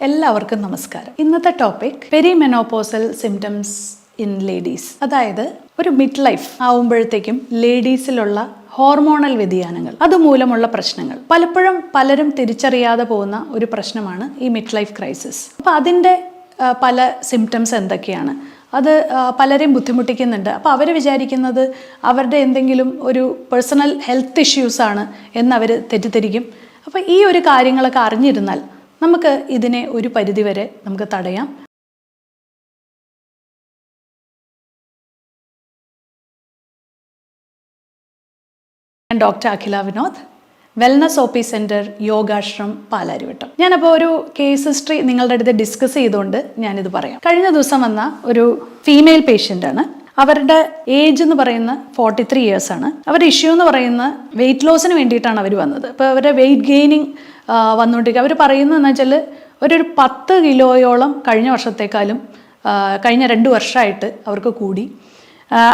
എല്ലാവർക്കും നമസ്കാരം. ഇന്നത്തെ topic perimenopausal symptoms in ladies. അതായത് ഒരു മിഡ് ലൈഫ് ആവുമ്പോഴത്തേക്കും ലേഡീസിലുള്ള ഹോർമോണൽ വ്യതിയാനങ്ങൾ, അതുമൂലമുള്ള പ്രശ്നങ്ങൾ. പലപ്പോഴും പലരും തിരിച്ചറിയാതെ പോകുന്ന ഒരു പ്രശ്നമാണ് ഈ മിഡ് ലൈഫ് ക്രൈസിസ്. അപ്പോൾ അതിൻ്റെ പല സിംറ്റംസ് എന്തൊക്കെയാണ്, അത് പലരെയും ബുദ്ധിമുട്ടിക്കുന്നുണ്ട്. അപ്പോൾ അവർ വിചാരിക്കുന്നത് അവരുടെ എന്തെങ്കിലും ഒരു പേഴ്സണൽ ഹെൽത്ത് ഇഷ്യൂസാണ് എന്നവർ തെറ്റിദ്ധരിക്കും. അപ്പോൾ ഈ ഒരു കാര്യങ്ങളൊക്കെ അറിഞ്ഞിരുന്നാൽ നമുക്ക് ഇതിനെ ഒരു പരിധിവരെ നമുക്ക് തടയാം. ഞാൻ doctor Akhila Vinod, wellness O P centre, Yogashram, Palarivattom. ഞാനപ്പോൾ ഒരു കേസ് ഹിസ്റ്ററി നിങ്ങളുടെ അടുത്ത് ഡിസ്കസ് ചെയ്തുകൊണ്ട് ഞാനിത് പറയാം. കഴിഞ്ഞ ദിവസം വന്ന ഒരു ഫീമെയിൽ പേഷ്യൻ്റാണ്. അവരുടെ ഏജ് എന്ന് പറയുന്ന 43 years ആണ്. അവരുടെ ഇഷ്യൂ എന്ന് പറയുന്ന വെയിറ്റ് ലോസിന് വേണ്ടിയിട്ടാണ് അവർ വന്നത്. അപ്പോൾ അവരുടെ വെയിറ്റ് ഗെയിനിങ് വന്നുകൊണ്ടിരിക്കുക. അവർ പറയുന്നതെന്ന് വെച്ചാൽ ഒരു 10 കിലോയോളം കഴിഞ്ഞ വർഷത്തേക്കാളും കഴിഞ്ഞ 2 വർഷമായിട്ട് അവർക്ക് കൂടി.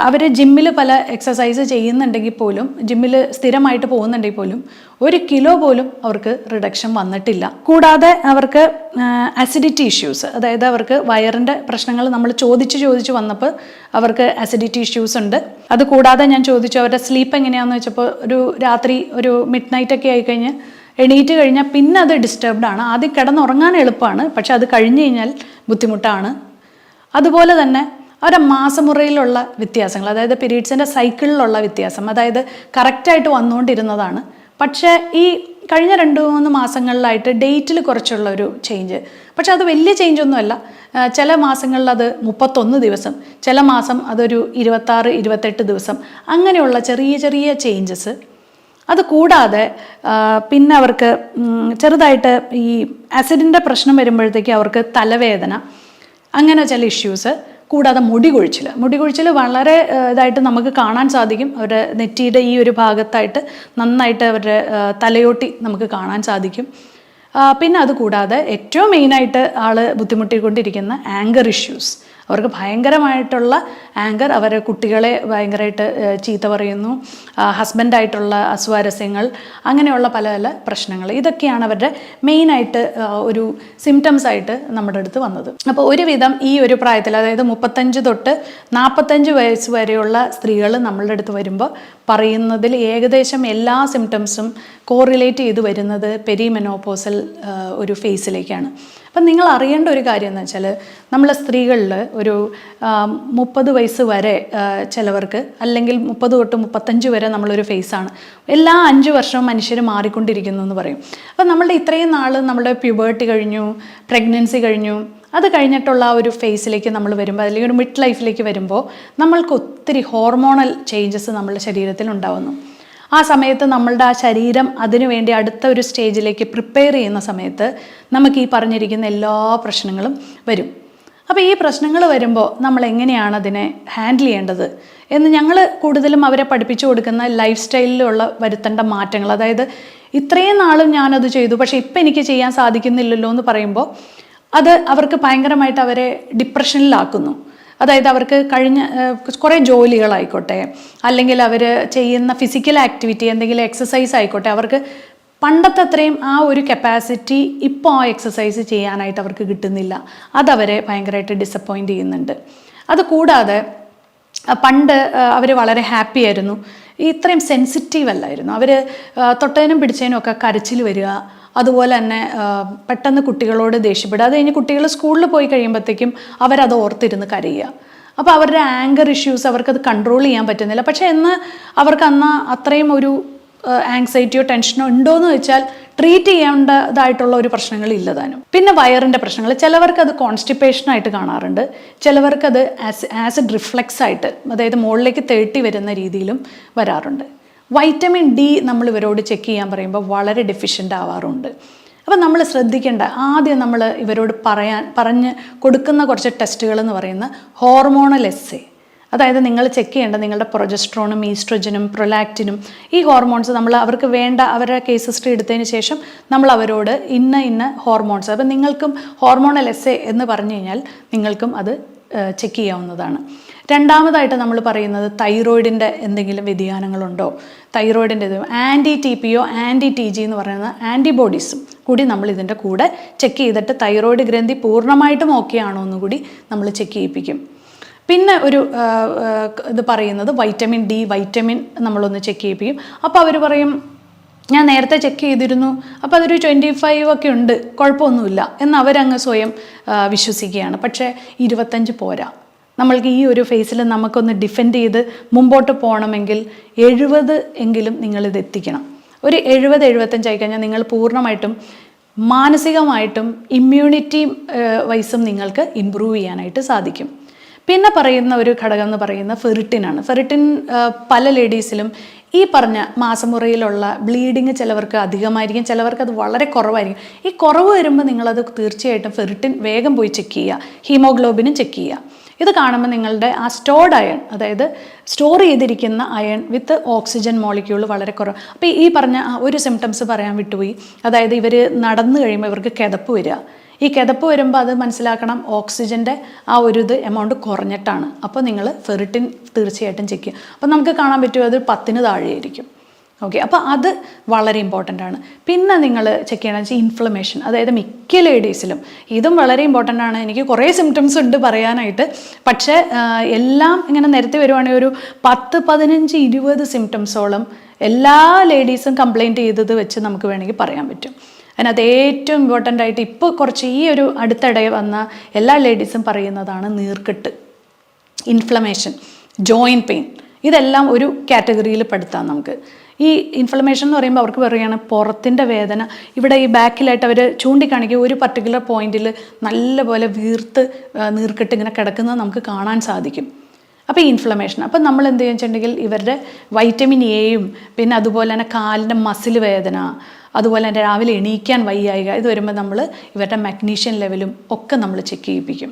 അവർ ജിമ്മിൽ പല എക്സസൈസ് ചെയ്യുന്നുണ്ടെങ്കിൽ പോലും, ജിമ്മിൽ സ്ഥിരമായിട്ട് പോകുന്നുണ്ടെങ്കിൽ പോലും 1 കിലോ പോലും അവർക്ക് റിഡക്ഷൻ വന്നിട്ടില്ല. കൂടാതെ അവർക്ക് അസിഡിറ്റി ഇഷ്യൂസ്, അതായത് അവർക്ക് വയറിൻ്റെ പ്രശ്നങ്ങൾ നമ്മൾ ചോദിച്ച് വന്നപ്പോൾ അവർക്ക് അസിഡിറ്റി ഇഷ്യൂസ് ഉണ്ട്. അത് കൂടാതെ ഞാൻ ചോദിച്ചു അവരുടെ സ്ലീപ്പ് എങ്ങനെയാണെന്ന് വെച്ചപ്പോൾ ഒരു രാത്രി ഒരു മിഡ് നൈറ്റൊക്കെ ആയിക്കഴിഞ്ഞ് എണീറ്റ് കഴിഞ്ഞാൽ പിന്നെ അത് ഡിസ്റ്റർബ്ഡ് ആണ്. ആദ്യം കിടന്നുറങ്ങാൻ എളുപ്പമാണ്, പക്ഷെ അത് കഴിഞ്ഞ് കഴിഞ്ഞാൽ ബുദ്ധിമുട്ടാണ്. അതുപോലെ തന്നെ അവരുടെ മാസമുറയിലുള്ള വ്യത്യാസങ്ങൾ, അതായത് പീരീഡ്സിൻ്റെ സൈക്കിളിലുള്ള വ്യത്യാസം, അതായത് കറക്റ്റായിട്ട് വന്നുകൊണ്ടിരുന്നതാണ്. പക്ഷേ ഈ കഴിഞ്ഞ 2-3 മാസങ്ങളിലായിട്ട് ഡേറ്റിൽ കുറച്ചുള്ള ഒരു ചേഞ്ച്, പക്ഷെ അത് വലിയ ചേഞ്ചൊന്നുമല്ല. ചില മാസങ്ങളിൽ അത് 31 ദിവസം, ചില മാസം അതൊരു 26-28 ദിവസം, അങ്ങനെയുള്ള ചെറിയ ചെറിയ ചേഞ്ചസ്. അത് കൂടാതെ പിന്നെ അവർക്ക് ചെറുതായിട്ട് ഈ ആസിഡിൻ്റെ പ്രശ്നം വരുമ്പോഴത്തേക്ക് അവർക്ക് തലവേദന, അങ്ങനെ ചില ഇഷ്യൂസ്. കൂടാതെ മുടി കൊഴിച്ചിൽ വളരെ ഇതായിട്ട് നമുക്ക് കാണാൻ സാധിക്കും. അവരുടെ നെറ്റിയുടെ ഈ ഒരു ഭാഗത്തായിട്ട് നന്നായിട്ട് അവരുടെ തലയോട്ടി നമുക്ക് കാണാൻ സാധിക്കും. പിന്നെ അതുകൂടാതെ ഏറ്റവും മെയിനായിട്ട് ബുദ്ധിമുട്ടിക്കൊണ്ടിരിക്കുന്ന ആങ്കർ ഇഷ്യൂസ്. അവർക്ക് ഭയങ്കരമായിട്ടുള്ള ആങ്കർ, അവരെ കുട്ടികളെ ഭയങ്കരമായിട്ട് ചീത്ത പറയുന്നു, ഹസ്ബൻഡായിട്ടുള്ള അസ്വാരസ്യങ്ങൾ, അങ്ങനെയുള്ള പല പല പ്രശ്നങ്ങൾ. ഇതൊക്കെയാണ് അവരുടെ മെയിനായിട്ട് ഒരു സിംറ്റംസ് ആയിട്ട് നമ്മുടെ അടുത്ത് വന്നത്. അപ്പോൾ ഒരുവിധം ഈ ഒരു പ്രായത്തിൽ, അതായത് 35 തൊട്ട് 45 വയസ്സ് വരെയുള്ള സ്ത്രീകൾ നമ്മളുടെ അടുത്ത് വരുമ്പോൾ പറയുന്നതിൽ ഏകദേശം എല്ലാ സിംറ്റംസും കോറിലേറ്റ് ചെയ്ത് വരുന്നത് പെരിമെനോപോസൽ ഒരു ഫേസിലേക്കാണ്. അപ്പം നിങ്ങൾ അറിയേണ്ട ഒരു കാര്യം എന്ന് വെച്ചാൽ, നമ്മളെ സ്ത്രീകളിൽ ഒരു 30 വയസ്സ് വരെ ചിലവർക്ക്, അല്ലെങ്കിൽ 30 തൊട്ട് 35 വരെ നമ്മളൊരു ഫേസാണ്. എല്ലാ 5 വർഷവും മനുഷ്യർ മാറിക്കൊണ്ടിരിക്കുന്നു എന്ന് പറയും. അപ്പം നമ്മളുടെ ഇത്രയും നാൾ നമ്മുടെ പ്യൂബേർട്ടി കഴിഞ്ഞു, പ്രഗ്നൻസി കഴിഞ്ഞു, അത് കഴിഞ്ഞിട്ടുള്ള ആ ഒരു ഫേസിലേക്ക് നമ്മൾ വരുമ്പോൾ, അല്ലെങ്കിൽ ഒരു മിഡ് ലൈഫിലേക്ക് വരുമ്പോൾ നമ്മൾക്ക് ഒത്തിരി ഹോർമോണൽ ചേഞ്ചസ് നമ്മളുടെ ശരീരത്തിൽ ഉണ്ടാവുന്നു. ആ സമയത്ത് നമ്മളുടെ ആ ശരീരം അതിനുവേണ്ടി അടുത്ത ഒരു സ്റ്റേജിലേക്ക് പ്രിപ്പയർ ചെയ്യുന്ന സമയത്ത് നമുക്ക് ഈ പറഞ്ഞിരിക്കുന്ന എല്ലാ പ്രശ്നങ്ങളും വരും. അപ്പോൾ ഈ പ്രശ്നങ്ങൾ വരുമ്പോൾ നമ്മൾ എങ്ങനെയാണ് അതിനെ ഹാൻഡിൽ ചെയ്യേണ്ടത് എന്ന് ഞങ്ങൾ കൂടുതലും അവരെ പഠിപ്പിച്ചു കൊടുക്കുന്ന ലൈഫ് സ്റ്റൈലിലുള്ള വരുത്തേണ്ട മാറ്റങ്ങൾ. അതായത് ഇത്രയും നാളും ഞാനത് ചെയ്തു, പക്ഷേ ഇപ്പം എനിക്ക് ചെയ്യാൻ സാധിക്കുന്നില്ലല്ലോ എന്ന് പറയുമ്പോൾ അത് അവർക്ക് ഭയങ്കരമായിട്ട് അവരെ ഡിപ്രഷനിലാക്കുന്നു. അതായത് അവർക്ക് കഴിഞ്ഞ കുറേ ജോലികളായിക്കോട്ടെ, അല്ലെങ്കിൽ അവർ ചെയ്യുന്ന ഫിസിക്കൽ ആക്ടിവിറ്റി, എന്തെങ്കിലും എക്സസൈസ് ആയിക്കോട്ടെ, അവർക്ക് പണ്ടത്തെ അത്രയും ആ ഒരു കപ്പാസിറ്റി ഇപ്പോൾ ആ എക്സസൈസ് ചെയ്യാനായിട്ട് അവർക്ക് കിട്ടുന്നില്ല. അതവരെ ഭയങ്കരമായിട്ട് ഡിസപ്പോയിൻ്റ് ചെയ്യുന്നുണ്ട്. അതുകൂടാതെ പണ്ട് അവർ വളരെ ഹാപ്പി ആയിരുന്നു, ഇത്രയും സെൻസിറ്റീവ് അല്ലായിരുന്നു. അവർ തൊട്ടതിനും പിടിച്ചതിനും ഒക്കെ കരച്ചിൽ വരിക, അതുപോലെ തന്നെ പെട്ടെന്ന് കുട്ടികളോട് ദേഷ്യപ്പെടുക. അത് കഴിഞ്ഞ് കുട്ടികൾ സ്കൂളിൽ പോയി കഴിയുമ്പോഴത്തേക്കും അവരത് ഓർത്തിരുന്ന് കരയുക. അപ്പോൾ അവരുടെ ആങ്കർ ഇഷ്യൂസ് അവർക്കത് കൺട്രോൾ ചെയ്യാൻ പറ്റുന്നില്ല. പക്ഷേ അവർക്ക് അത്രയും ഒരു ആങ്സൈറ്റിയോ ടെൻഷനോ ഉണ്ടോയെന്ന് വെച്ചാൽ ട്രീറ്റ് ചെയ്യേണ്ടതായിട്ടുള്ള ഒരു പ്രശ്നങ്ങളില്ല താനും. പിന്നെ വയറിൻ്റെ പ്രശ്നങ്ങൾ, ചിലവർക്കത് കോൺസ്റ്റിപ്പേഷനായിട്ട് കാണാറുണ്ട്, ചിലവർക്കത് ആസിഡ് റിഫ്ലക്സ് ആയിട്ട്, അതായത് മുകളിലേക്ക് തേട്ടി വരുന്ന രീതിയിലും വരാറുണ്ട്. വൈറ്റമിൻ ഡി നമ്മൾ ഇവരോട് ചെക്ക് ചെയ്യാൻ പറയുമ്പോൾ വളരെ ഡെഫിഷ്യൻ്റ് ആവാറുണ്ട്. അപ്പം നമ്മൾ ശ്രദ്ധിക്കേണ്ട, ആദ്യം നമ്മൾ ഇവരോട് പറഞ്ഞ് കൊടുക്കുന്ന കുറച്ച് ടെസ്റ്റുകൾ എന്ന് പറയുന്ന ഹോർമോണൽ എസ്സേ. അതായത് നിങ്ങൾ ചെക്ക് ചെയ്യേണ്ട നിങ്ങളുടെ പ്രൊജസ്ട്രോണും ഈസ്ട്രജനും പ്രൊലാക്റ്റിനും, ഈ ഹോർമോൺസ് നമ്മൾ അവർക്ക് വേണ്ട, അവരുടെ കേസ് ഹിസ്റ്ററി എടുത്തതിന് ശേഷം നമ്മൾ അവരോട് ഇന്ന ഹോർമോൺസ്, അപ്പം നിങ്ങൾക്കും ഹോർമോണൽ എസ്സേ എന്ന് പറഞ്ഞു കഴിഞ്ഞാൽ നിങ്ങൾക്കും അത് ചെക്ക് ചെയ്യാവുന്നതാണ്. രണ്ടാമതായിട്ട് നമ്മൾ പറയുന്നത് തൈറോയിഡിൻ്റെ എന്തെങ്കിലും വ്യതിയാനങ്ങളുണ്ടോ, തൈറോയിഡിൻ്റെ ആൻറ്റി TPO ആൻറ്റി TG എന്ന് പറയുന്ന ആൻറ്റിബോഡീസും കൂടി നമ്മൾ ഇതിൻ്റെ കൂടെ ചെക്ക് ചെയ്തിട്ട് തൈറോയ്ഡ് ഗ്രന്ഥി പൂർണ്ണമായിട്ടും ഓക്കെ ആണോ എന്നുകൂടി നമ്മൾ ചെക്ക് ചെയ്യിപ്പിക്കും. പിന്നെ ഒരു ഇത് പറയുന്നത് വൈറ്റമിൻ ഡി, വൈറ്റമിൻ നമ്മളൊന്ന് ചെക്ക് ചെയ്യിപ്പിക്കും. അപ്പോൾ അവർ പറയും ഞാൻ നേരത്തെ ചെക്ക് ചെയ്തിരുന്നു, അപ്പോൾ അതൊരു 25 ഒക്കെ ഉണ്ട്, കുഴപ്പമൊന്നുമില്ല എന്ന് അവരങ്ങ് സ്വയം വിശ്വസിക്കുകയാണ്. പക്ഷേ 25 പോരാ. നമ്മൾക്ക് ഈ ഒരു ഫേസിൽ നമുക്കൊന്ന് ഡിഫെൻഡ് ചെയ്ത് മുമ്പോട്ട് പോകണമെങ്കിൽ 70 എങ്കിലും നിങ്ങളിത് എത്തിക്കണം. ഒരു 70-75 ആയിക്കഴിഞ്ഞാൽ നിങ്ങൾ പൂർണ്ണമായിട്ടും മാനസികമായിട്ടും ഇമ്മ്യൂണിറ്റി വൈസും നിങ്ങൾക്ക് ഇമ്പ്രൂവ് ചെയ്യാനായിട്ട് സാധിക്കും. പിന്നെ പറയുന്ന ഒരു ഘടകം എന്ന് പറയുന്ന ഫെറിറ്റിനാണ്. ഫെറിറ്റിൻ പല ലേഡീസിലും ഈ പറഞ്ഞ മാസമുറയിലുള്ള ബ്ലീഡിങ് ചിലവർക്ക് അധികമായിരിക്കും, ചിലവർക്ക് അത് വളരെ കുറവായിരിക്കും. ഈ കുറവ് വരുമ്പോൾ നിങ്ങളത് തീർച്ചയായിട്ടും ഫെറിറ്റിൻ വേഗം പോയി ചെക്ക് ചെയ്യുക, ഹീമോഗ്ലോബിനും ചെക്ക് ചെയ്യുക. ഇത് കാണുമ്പോൾ നിങ്ങളുടെ ആ സ്റ്റോർഡ് അയൺ, അതായത് സ്റ്റോർ ചെയ്തിരിക്കുന്ന അയൺ വിത്ത് ഓക്സിജൻ മോളിക്യൂൾ വളരെ കുറവ്. അപ്പോൾ ഈ പറഞ്ഞ ഒരു സിംറ്റംസ് പറയാൻ വിട്ടുപോയി. അതായത് ഇവർ നടന്നു കഴിയുമ്പോൾ ഇവർക്ക് കിതപ്പ് വരിക. ഈ കിതപ്പ് വരുമ്പോൾ അത് മനസ്സിലാക്കണം, ഓക്സിജൻ്റെ ആ ഒരു എമൗണ്ട് കുറഞ്ഞിട്ടാണ്. അപ്പോൾ നിങ്ങൾ ഫെറിറ്റിൻ തീർച്ചയായിട്ടും ചെക്ക് ചെയ്യുക. അപ്പോൾ നമുക്ക് കാണാൻ പറ്റും അത് 10 താഴെയായിരിക്കും. ഓക്കെ, അപ്പോൾ അത് വളരെ ഇമ്പോർട്ടൻ്റ് ആണ്. പിന്നെ നിങ്ങൾ ചെക്ക് ചെയ്യണമെന്ന് വെച്ചാൽ ഇൻഫ്ലമേഷൻ, അതായത് മിക്ക ലേഡീസിലും ഇതും വളരെ ഇമ്പോർട്ടൻ്റ് ആണ്. എനിക്ക് കുറേ സിംറ്റംസ് ഉണ്ട് പറയാനായിട്ട്, പക്ഷേ എല്ലാം ഇങ്ങനെ നിരത്തി വരുവാണെങ്കിൽ ഒരു 10, 15, 20 സിംറ്റംസോളം എല്ലാ ലേഡീസും കംപ്ലയിൻറ്റ് ചെയ്തത് വെച്ച് നമുക്ക് വേണമെങ്കിൽ പറയാൻ പറ്റും. അതിനകത്ത് ഏറ്റവും ഇമ്പോർട്ടൻ്റ് ആയിട്ട് ഇപ്പോൾ കുറച്ച് ഈ ഒരു അടുത്തിടെ വന്ന എല്ലാ ലേഡീസും പറയുന്നതാണ് നീർക്കെട്ട്, ഇൻഫ്ലമേഷൻ, ജോയിൻറ്റ് പെയിൻ. ഇതെല്ലാം ഒരു കാറ്റഗറിയിൽ പെടുത്താം നമുക്ക്. ഈ ഇൻഫ്ലമേഷൻ എന്ന് പറയുമ്പോൾ അവർക്ക് പറയുകയാണ് പുറത്തിൻ്റെ വേദന. ഇവിടെ ഈ ബാക്കിലായിട്ട് അവർ ചൂണ്ടിക്കാണിക്കുക ഒരു പർട്ടിക്കുലർ പോയിന്റിൽ നല്ലപോലെ വീർത്ത് നീർക്കെട്ട് ഇങ്ങനെ കിടക്കുന്നത് നമുക്ക് കാണാൻ സാധിക്കും. അപ്പോൾ ഈ ഇൻഫ്ലമേഷൻ, അപ്പം നമ്മൾ എന്ത് ചെയ്യുന്നുവെച്ചിട്ടുണ്ടെങ്കിൽ ഇവരുടെ വൈറ്റമിൻ എയും പിന്നെ അതുപോലെ തന്നെ കാലിൻ്റെ മസിൽ വേദന, അതുപോലെ തന്നെ രാവിലെ എണീക്കാൻ വയ്യായിക, ഇത് വരുമ്പോൾ നമ്മൾ ഇവരുടെ മഗ്നീഷ്യം ലെവലും ഒക്കെ നമ്മൾ ചെക്ക് ചെയ്യിപ്പിക്കും.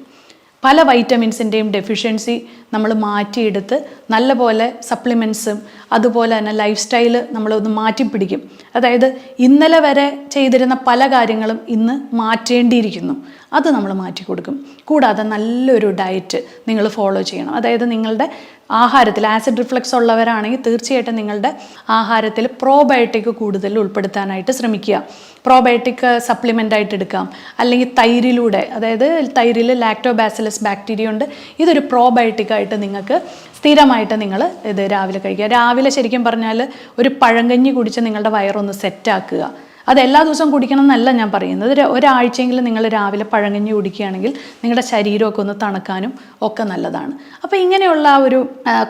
പല വൈറ്റമിൻസിൻ്റെയും ഡെഫിഷ്യൻസി നമ്മൾ മാറ്റിയെടുത്ത് നല്ലപോലെ സപ്ലിമെൻറ്റ്സും അതുപോലെ തന്നെ ലൈഫ് സ്റ്റൈല് നമ്മളൊന്ന് മാറ്റിപ്പിടിക്കും. അതായത് ഇന്നലെ വരെ ചെയ്തിരുന്ന പല കാര്യങ്ങളും ഇന്ന് മാറ്റേണ്ടിയിരിക്കുന്നു, അത് നമ്മൾ മാറ്റി കൊടുക്കും. കൂടാതെ നല്ലൊരു ഡയറ്റ് നിങ്ങൾ ഫോളോ ചെയ്യണം. അതായത് നിങ്ങളുടെ ആഹാരത്തിൽ ആസിഡ് റിഫ്ലക്സ് ഉള്ളവരാണെങ്കിൽ തീർച്ചയായിട്ടും നിങ്ങളുടെ ആഹാരത്തിൽ പ്രോബയോട്ടിക് കൂടുതൽ ഉൾപ്പെടുത്താനായിട്ട് ശ്രമിക്കുക. പ്രോബയോട്ടിക് സപ്ലിമെൻ്റ് ആയിട്ട് എടുക്കാം, അല്ലെങ്കിൽ തൈരിലൂടെ, അതായത് തൈരിൽ ലാക്ടോബാസിലസ് ബാക്ടീരിയ ഉണ്ട്. ഇതൊരു പ്രോബയോട്ടിക് ആയിട്ട് നിങ്ങൾക്ക് സ്ഥിരമായിട്ട് നിങ്ങൾ ഇത് രാവിലെ കഴിക്കുക. രാവിലെ ശരിക്കും പറഞ്ഞാൽ ഒരു പഴങ്കഞ്ഞി കുടിച്ച് നിങ്ങളുടെ വയറൊന്ന് സെറ്റാക്കുക. അത് എല്ലാ ദിവസവും കുടിക്കണം എന്നല്ല ഞാൻ പറയുന്നത്. ഒരാഴ്ചയെങ്കിലും നിങ്ങൾ രാവിലെ പഴങ്കഞ്ഞി കുടിക്കുകയാണെങ്കിൽ നിങ്ങളുടെ ശരീരമൊക്കെ ഒന്ന് തണുക്കാനും ഒക്കെ നല്ലതാണ്. അപ്പോൾ ഇങ്ങനെയുള്ള ഒരു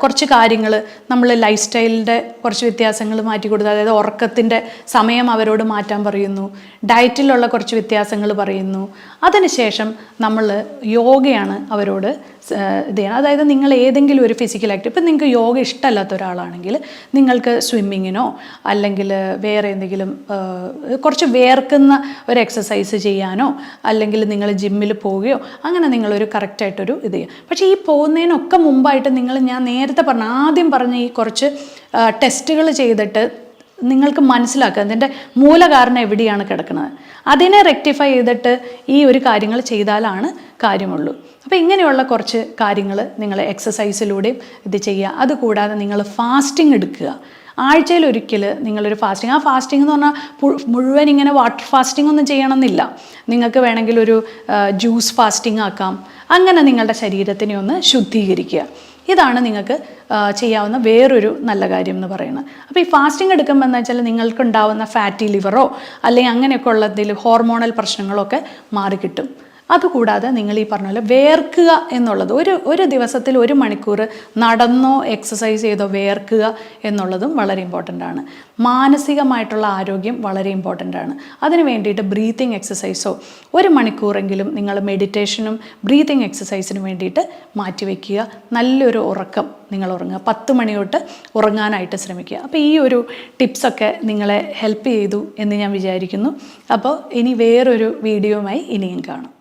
കുറച്ച് കാര്യങ്ങൾ നമ്മൾ ലൈഫ് സ്റ്റൈലിൻ്റെ കുറച്ച് വ്യത്യാസങ്ങൾ മാറ്റി കൊടുത്തു. അതായത് ഉറക്കത്തിൻ്റെ സമയം അവരോട് മാറ്റാൻ പറയുന്നു, ഡയറ്റിലുള്ള കുറച്ച് വ്യത്യാസങ്ങൾ പറയുന്നു. അതിനുശേഷം നമ്മൾ യോഗയാണ് അവരോട് ഇത് ചെയ്യണം. അതായത് നിങ്ങൾ ഏതെങ്കിലും ഒരു ഫിസിക്കൽ ആക്ടിവിറ്റി, ഇപ്പം നിങ്ങൾക്ക് യോഗ ഇഷ്ടമല്ലാത്ത ഒരാളാണെങ്കിൽ നിങ്ങൾക്ക് സ്വിമ്മിങ്ങിനോ അല്ലെങ്കിൽ വേറെ എന്തെങ്കിലും കുറച്ച് വേർക്കുന്ന ഒരു എക്സസൈസ് ചെയ്യാനോ അല്ലെങ്കിൽ നിങ്ങൾ ജിമ്മിൽ പോവുകയോ അങ്ങനെ നിങ്ങളൊരു കറക്റ്റായിട്ടൊരു ഇത് ചെയ്യുക. പക്ഷേ ഈ പോകുന്നതിനൊക്കെ മുമ്പായിട്ട് ഞാൻ നേരത്തെ ആദ്യം പറഞ്ഞ ഈ കുറച്ച് ടെസ്റ്റുകൾ ചെയ്തിട്ട് നിങ്ങൾക്ക് മനസ്സിലാക്കുക അതിൻ്റെ മൂലകാരണം എവിടെയാണ് കിടക്കുന്നത്. അതിനെ റെക്ടിഫൈ ചെയ്തിട്ട് ഈ ഒരു കാര്യങ്ങൾ ചെയ്താലാണ് കാര്യമുള്ളൂ. അപ്പോൾ ഇങ്ങനെയുള്ള കുറച്ച് കാര്യങ്ങൾ നിങ്ങൾ എക്സസൈസിലൂടെയും ഇത് ചെയ്യുക. അതുകൂടാതെ നിങ്ങൾ ഫാസ്റ്റിംഗ് എടുക്കുക. ആഴ്ചയിൽ ഒരിക്കൽ നിങ്ങളൊരു ഫാസ്റ്റിംഗ്, ആ ഫാസ്റ്റിംഗ് എന്ന് പറഞ്ഞാൽ മുഴുവൻ ഇങ്ങനെ വാട്ടർ ഫാസ്റ്റിംഗ് ഒന്നും ചെയ്യണമെന്നില്ല. നിങ്ങൾക്ക് വേണമെങ്കിൽ ഒരു ജ്യൂസ് ഫാസ്റ്റിംഗ് ആക്കാം. അങ്ങനെ നിങ്ങളുടെ ശരീരത്തിനെ ഒന്ന് ശുദ്ധീകരിക്കുക. ഇതാണ് നിങ്ങൾക്ക് ചെയ്യാവുന്ന വേറൊരു നല്ല കാര്യം എന്ന് പറയുന്നത്. അപ്പോൾ ഈ ഫാസ്റ്റിംഗ് എടുക്കുമ്പോൾ എന്താ വെച്ചാൽ നിങ്ങൾക്കുണ്ടാവുന്ന ഫാറ്റി ലിവറോ അല്ലെങ്കിൽ അങ്ങനെയൊക്കെ ഉള്ള എന്തെങ്കിലും ഹോർമോണൽ പ്രശ്നങ്ങളൊക്കെ മാറിക്കിട്ടും. അതുകൂടാതെ നിങ്ങൾ ഈ പറഞ്ഞ പോലെ വേർക്കുക എന്നുള്ളത്, ഒരു ദിവസത്തിൽ 1 മണിക്കൂർ നടന്നോ എക്സസൈസ് ചെയ്തോ വേർക്കുക എന്നുള്ളതും വളരെ ഇമ്പോർട്ടൻ്റ് ആണ്. മാനസികമായിട്ടുള്ള ആരോഗ്യം വളരെ ഇമ്പോർട്ടൻ്റ് ആണ്. അതിന് വേണ്ടിയിട്ട് ബ്രീത്തിങ് എക്സസൈസോ 1 മണിക്കൂറെങ്കിലും നിങ്ങൾ മെഡിറ്റേഷനും ബ്രീത്തിങ് എക്സസൈസിനും വേണ്ടിയിട്ട് മാറ്റിവെക്കുക. നല്ലൊരു ഉറക്കം നിങ്ങൾ ഉറങ്ങുക. 10 മണി തൊട്ട് ഉറങ്ങാനായിട്ട് ശ്രമിക്കുക. അപ്പോൾ ഈ ഒരു ടിപ്സൊക്കെ നിങ്ങളെ ഹെൽപ്പ് ചെയ്തു എന്ന് ഞാൻ വിചാരിക്കുന്നു. അപ്പോൾ ഇനി വേറൊരു വീഡിയോയുമായി ഇനിയും കാണാം.